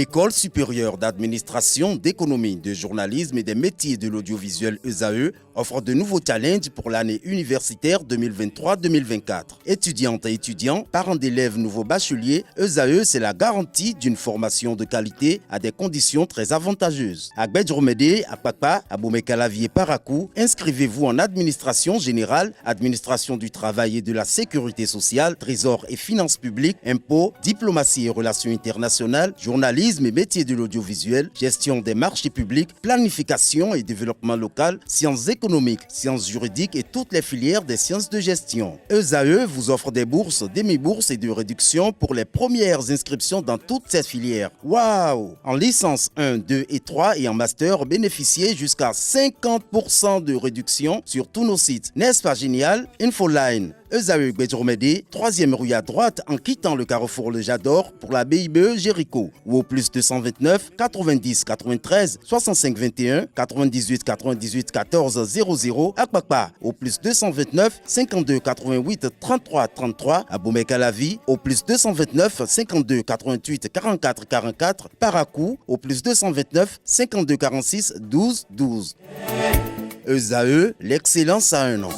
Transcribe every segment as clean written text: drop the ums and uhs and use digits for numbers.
L'École supérieure d'administration, d'économie, de journalisme et des métiers de l'audiovisuel ESAE offre de nouveaux challenges pour l'année universitaire 2023-2024. Étudiantes et étudiants, parents d'élèves nouveaux bacheliers, ESAE, c'est la garantie d'une formation de qualité à des conditions très avantageuses. À Gbedjromede, à Papa, à Boumekalavi et Parakou, inscrivez-vous en administration générale, administration du travail et de la sécurité sociale, trésor et finances publiques, impôts, diplomatie et relations internationales, journalisme et métiers de l'audiovisuel, gestion des marchés publics, planification et développement local, sciences économiques, sciences juridiques et toutes les filières des sciences de gestion. ESAE vous offre des bourses, demi-bourses et de réductions pour les premières inscriptions dans toutes ces filières. Waouh! En licence 1, 2 et 3 et en master, bénéficiez jusqu'à 50% de réduction sur tous nos sites. N'est-ce pas génial? Infoline. ESAE Gbedjromede, 3e rue à droite en quittant le carrefour Le Jador pour la BIBE Jéricho ou au plus 229 90 93 65 21 98 98 14 00 à Kpakpa au plus 229 52 88 33 33 à Boumekalavi au plus 229 52 88 44 44 Parakou au plus 229 52 46 12 12. ESAE, l'excellence à un nom.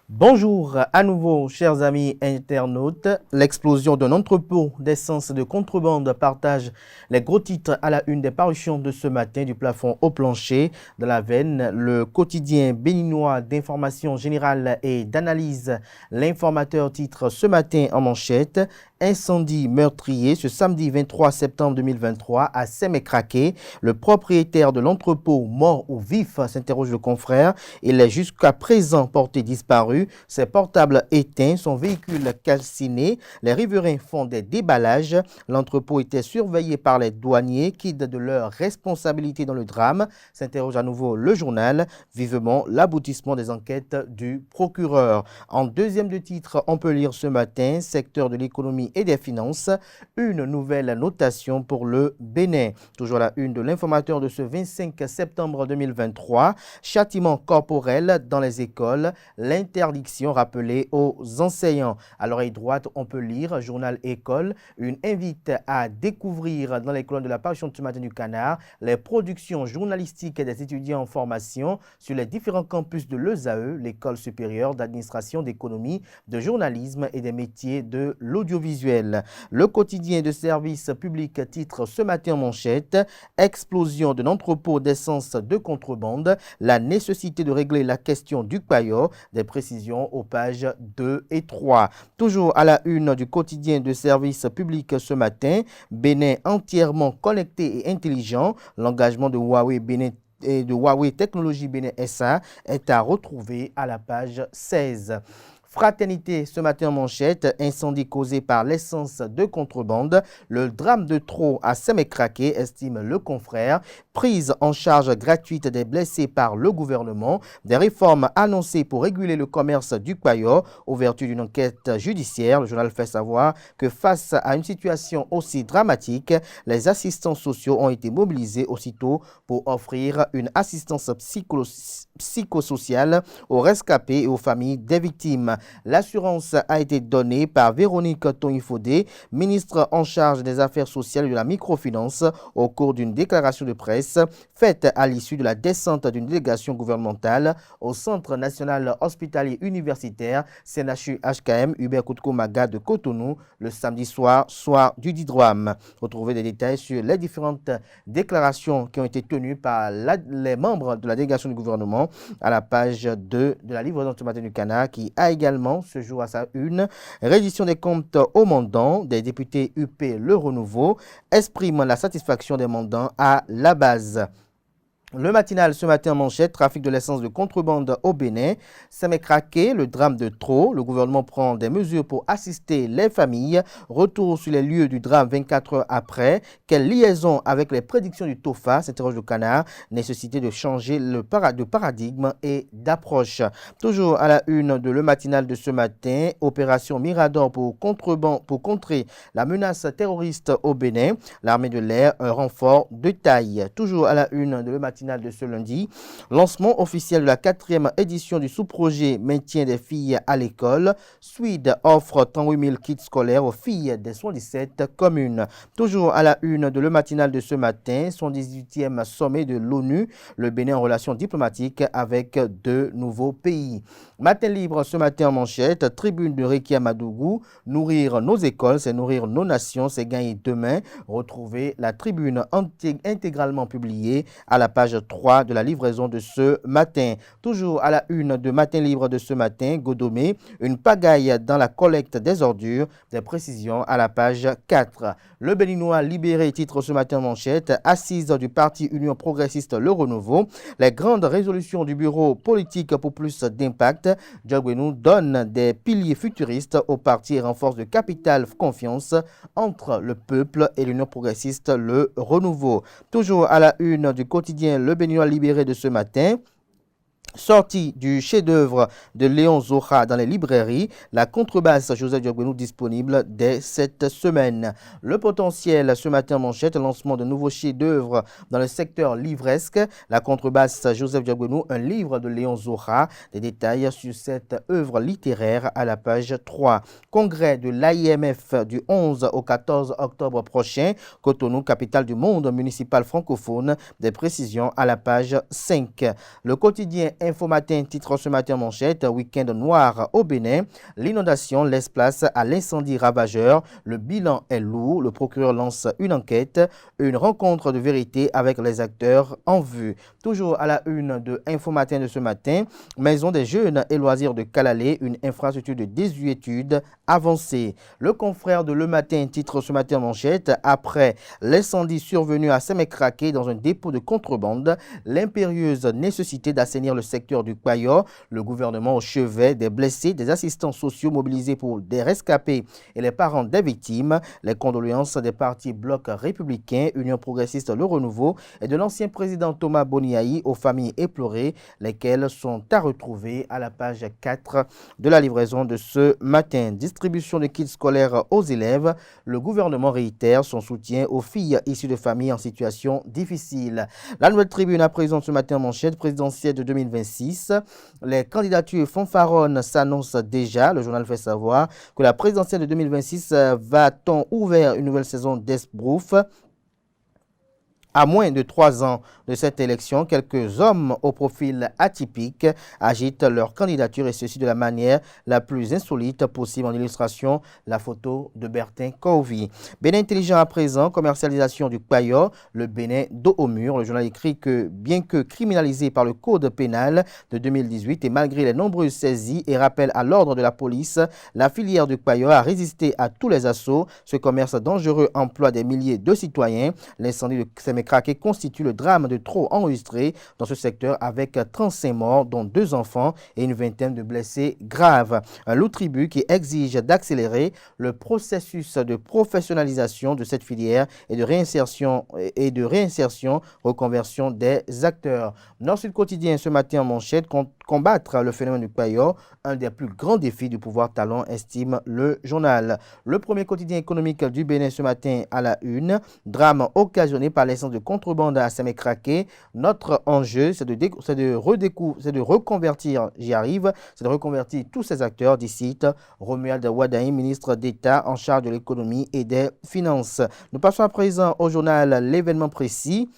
Bonjour à nouveau, chers amis internautes. L'explosion d'un entrepôt d'essence de contrebande partage les gros titres à la une des parutions de ce matin du plafond au plancher. De la veine, le quotidien béninois d'information générale et d'analyse, l'informateur titre ce matin en manchette. Incendie meurtrier ce samedi 23 septembre 2023 à Sémécraqué. Le propriétaire de l'entrepôt mort ou vif, s'interroge le confrère. Il est jusqu'à présent porté disparu. Ses portables éteints, son véhicule calciné. Les riverains font des déballages. L'entrepôt était surveillé par les douaniers qui, de leur responsabilité dans le drame, s'interroge à nouveau le journal. Vivement l'aboutissement des enquêtes du procureur. En deuxième de titre, on peut lire ce matin, secteur de l'économie et des finances, une nouvelle notation pour le Bénin. Toujours la une de l'informateur de ce 25 septembre 2023, châtiment corporel dans les écoles, l'interdiction rappelée aux enseignants. À l'oreille droite, on peut lire Journal École, une invite à découvrir dans les colonnes de la parution de ce matin du Canard les productions journalistiques des étudiants en formation sur les différents campus de l'ESAE, l'École supérieure d'administration, d'économie, de journalisme et des métiers de l'audiovisuel. Le quotidien de service public titre ce matin en manchette « Explosion d'un entrepôt d'essence de contrebande, la nécessité de régler la question du Payo », des précisions aux pages 2 et 3. Toujours à la une du quotidien de service public ce matin, Bénin entièrement connecté et intelligent, l'engagement de Huawei Bénin et de Huawei Technologies Bénin SA est à retrouver à la page 16. Fraternité ce matin en manchette, incendie causé par l'essence de contrebande, le drame de trop à Sémécraqué, estime le confrère, prise en charge gratuite des blessés par le gouvernement, des réformes annoncées pour réguler le commerce du Kwayo, aux vertus d'une enquête judiciaire. Le journal fait savoir que face à une situation aussi dramatique, les assistants sociaux ont été mobilisés aussitôt pour offrir une assistance psychosociale aux rescapés et aux familles des victimes. L'assurance a été donnée par Véronique Tonifodé, ministre en charge des Affaires sociales et de la microfinance, au cours d'une déclaration de presse faite à l'issue de la descente d'une délégation gouvernementale au Centre national hospitalier universitaire CNHU-HKM Hubert Koutko-Maga de Cotonou le samedi soir du Didroam. Retrouvez des détails sur les différentes déclarations qui ont été tenues par les membres de la délégation du gouvernement à la page 2 de la livraison ce matin du Canard, qui a également ce jour à sa une reddition des comptes aux mandants. Des députés UP Le Renouveau expriment la satisfaction des mandants à la base. Le matinal ce matin en manchette, trafic de l'essence de contrebande au Bénin. Sémécraqué, le drame de trop. Le gouvernement prend des mesures pour assister les familles. Retour sur les lieux du drame 24 heures après. Quelle liaison avec les prédictions du TOFA, s'interroge le Canard. Nécessité de changer de paradigme et d'approche. Toujours à la une de le matinal de ce matin, opération Mirador pour contrer la menace terroriste au Bénin. L'armée de l'air, un renfort de taille. Toujours à la une de le matinal matinale de ce lundi. Lancement officiel de la 4e édition du sous-projet Maintien des filles à l'école. Swede offre 38 000 kits scolaires aux filles des 77 communes. Toujours à la une de le matinal de ce matin, son 18e sommet de l'ONU, le Bénin en relations diplomatiques avec deux nouveaux pays. Matin libre ce matin en manchette, tribune de Rekia Madougou, nourrir nos écoles, c'est nourrir nos nations, c'est gagner demain. Retrouvez la tribune intégralement publiée à la page 3 de la livraison de ce matin. Toujours à la une de Matin libre de ce matin, Godomé, une pagaille dans la collecte des ordures, des précisions à la page 4. Le Béninois libéré titre ce matin en manchette, assise du parti Union progressiste Le Renouveau, les grandes résolutions du bureau politique pour plus d'impact. Djogwenou donne des piliers futuristes au parti et renforce le capital confiance entre le peuple et l'Union progressiste Le Renouveau. Toujours à la une du quotidien Le Béninois libéré de ce matin, sortie du chef-d'œuvre de Léon Zoha dans les librairies, la contrebasse Joseph Djogwenou disponible dès cette semaine. Le potentiel ce matin en manchette, lancement de nouveaux chefs-d'œuvre dans le secteur livresque, la contrebasse Joseph Djogwenou, un livre de Léon Zoha, des détails sur cette œuvre littéraire à la page 3. Congrès de l'AIMF du 11 au 14 octobre prochain, Cotonou, capitale du monde municipal francophone, des précisions à la page 5. Le quotidien Info Matin titre ce matin manchette, week-end noir au Bénin, l'inondation laisse place à l'incendie ravageur, le bilan est lourd, le procureur lance une enquête, une rencontre de vérité avec les acteurs en vue. Toujours à la une de Info Matin de ce matin, maison des jeunes et loisirs de Kalalé, une infrastructure de désuétude avancée. Le confrère de Le Matin titre ce matin manchette, après l'incendie survenu à Semekrake dans un dépôt de contrebande, l'impérieuse nécessité d'assainir le secteur du Kwayo, le gouvernement au chevet des blessés, des assistants sociaux mobilisés pour des rescapés et les parents des victimes, les condoléances des partis Bloc républicain, Union progressiste Le Renouveau et de l'ancien président Thomas Boniaï aux familles éplorées, lesquelles sont à retrouver à la page 4 de la livraison de ce matin. Distribution de kits scolaires aux élèves, le gouvernement réitère son soutien aux filles issues de familles en situation difficile. La Nouvelle Tribune à présent ce matin en manchette présidentielle de 2026. Les candidatures fanfaronnes s'annoncent déjà. Le journal fait savoir que la présidentielle de 2026 va-t-on ouvrir une nouvelle saison d'Esbrouf. À moins de 3 ans de cette élection, quelques hommes au profil atypique agitent leur candidature et ceci de la manière la plus insolite possible. En illustration, la photo de Bertin Kovi. Bénin intelligent à présent, commercialisation du Kwayo, le Bénin dos au mur. Le journal écrit que bien que criminalisé par le code pénal de 2018 et malgré les nombreuses saisies et rappels à l'ordre de la police, la filière du Kwayo a résisté à tous les assauts. Ce commerce dangereux emploie des milliers de citoyens. L'incendie de Semekrake constitue le drame de trop enregistré dans ce secteur avec 35 morts, dont 2 enfants et une vingtaine de blessés graves. Un lourd tribut qui exige d'accélérer le processus de professionnalisation de cette filière et de réinsertion, reconversion des acteurs. Nord-Sud Quotidien ce matin en manchette, combattre le phénomène du Kwayo, un des plus grands défis du pouvoir talon, estime le journal. Le premier quotidien économique du Bénin ce matin à la une, drame occasionné par l'essence de contrebande à Semekrake. Notre enjeu, c'est de reconvertir, j'y arrive, c'est de reconvertir tous ces acteurs, dit Romuald Wadaï, ministre d'État en charge de l'économie et des finances. Nous passons à présent au journal L'événement précis.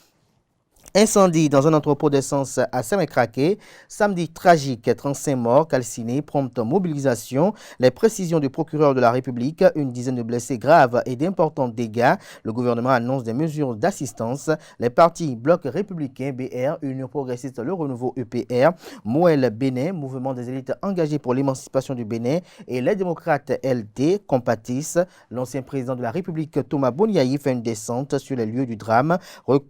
Incendie dans un entrepôt d'essence à Semekrake. Samedi tragique, 35 morts, calcinés, prompte mobilisation. Les précisions du procureur de la République, une dizaine de blessés graves et d'importants dégâts. Le gouvernement annonce des mesures d'assistance. Les partis Bloc républicain, BR, Union progressiste Le Renouveau, EPR, Moël Bénin, mouvement des élites engagées pour l'émancipation du Bénin et les démocrates LD compatissent. L'ancien président de la République, Thomas Boniaï, fait une descente sur les lieux du drame.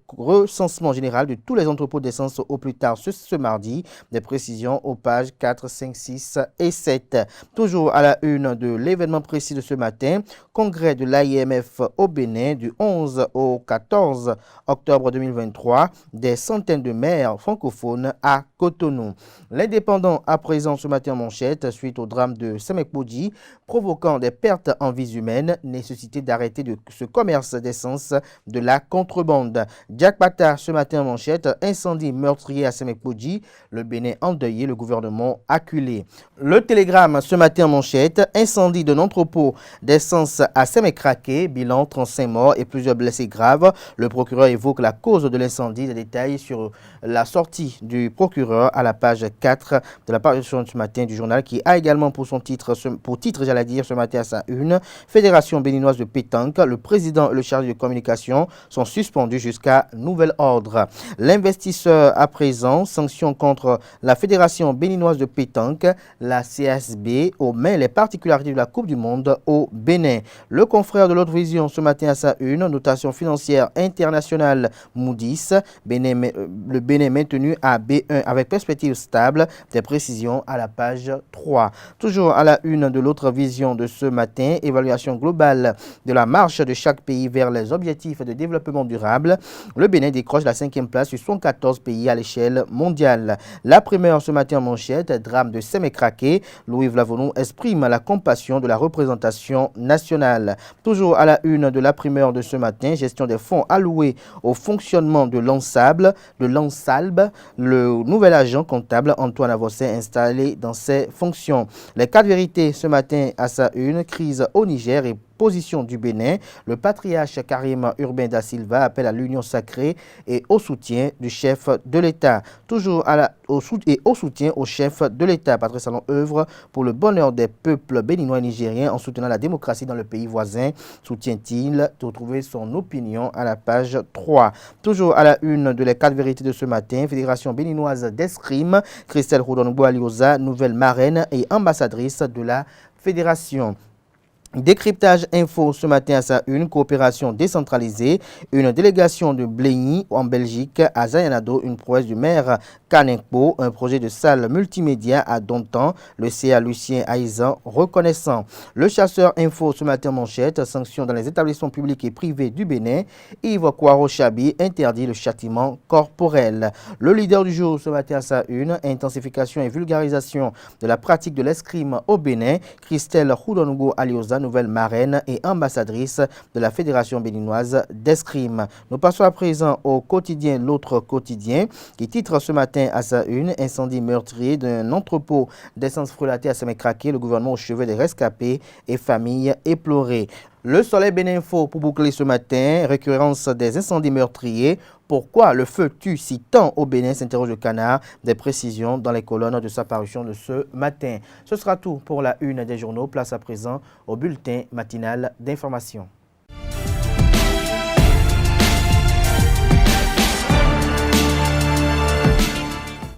Recensement général de tous les entrepôts d'essence au plus tard ce mardi. Des précisions aux pages 4, 5, 6 et 7. Toujours à la une de l'événement précis de ce matin, congrès de l'AIMF au Bénin du 11 au 14 octobre 2023, des centaines de maires francophones à Cotonou. L'Indépendant à présent ce matin en manchette suite au drame de Semekpoudi, provoquant des pertes en vies humaines, nécessité d'arrêter ce commerce d'essence de la contrebande. Jack Pata ce matin en manchette, incendie meurtrier à Semekpodji, le Bénin endeuillé, le gouvernement acculé. Le Télégramme ce matin en manchette, incendie d'un entrepôt d'essence à Semekrake, bilan 35 morts et plusieurs blessés graves. Le procureur évoque la cause de l'incendie, des détails sur la sortie du procureur à la page 4 de la parution ce matin du journal qui a également pour titre ce matin à sa une, Fédération béninoise de pétanque, le président et le chargé de communication sont suspendus jusqu'à nouvel ordre. L'investisseur à présent, sanction contre la Fédération béninoise de pétanque, la CSB, met les particularités de la Coupe du Monde au Bénin. Le confrère de l'autre vision ce matin à sa une, notation financière internationale Moody's, le Bénin maintenu à B1 avec perspective stable, des précisions à la page 3. Toujours à la une de l'autre vision de ce matin, évaluation globale de la marche de chaque pays vers les objectifs de développement durable. Le Bénin décroche la 5e place sur 114 pays à l'échelle mondiale. La primeur ce matin en manchette, drame de Semekrake. Louis Vlavonou exprime la compassion de la représentation nationale. Toujours à la une de la primeur de ce matin, gestion des fonds alloués au fonctionnement de l'Ansalbe. Le nouvel agent comptable Antoine Avossé installé dans ses fonctions. Les 4 vérités ce matin à sa une, crise au Niger et position du Bénin. Le patriarche Karim Urbain da Silva appelle à l'union sacrée et au soutien du chef de l'État. Toujours au soutien au chef de l'État. Patrice Salon œuvre pour le bonheur des peuples béninois et nigériens en soutenant la démocratie dans le pays voisin. Soutient-il? Retrouver son opinion à la page 3. Toujours à la une de les 4 vérités de ce matin, Fédération béninoise d'escrime, Christelle Roudonogbo-Alioza, nouvelle marraine et ambassadrice de la Fédération. Décryptage info ce matin à sa une, coopération décentralisée, une délégation de Blény en Belgique à Zayanado, une prouesse du maire Kanekpo, un projet de salle multimédia à Dontan, le CA Lucien Aïzan reconnaissant. Le chasseur info ce matin manchette, sanctions dans les établissements publics et privés du Bénin, Yves Kouaro Chabi interdit le châtiment corporel. Le leader du jour ce matin à sa une, intensification et vulgarisation de la pratique de l'escrime au Bénin, Christelle Roudonogbo Alioza, nouvelle marraine et ambassadrice de la Fédération béninoise d'escrime. Nous passons à présent au quotidien L'autre quotidien qui titre ce matin à sa une, incendie meurtrier d'un entrepôt d'essence frelatée à Semekrake, le gouvernement au chevet des rescapés et familles éplorées. Le Soleil Béninfo pour boucler ce matin, récurrence des incendies meurtriers. Pourquoi le feu tue si tant au Bénin, s'interroge le Canard. Des précisions dans les colonnes de sa parution de ce matin. Ce sera tout pour la une des journaux. Place à présent au bulletin matinal d'information.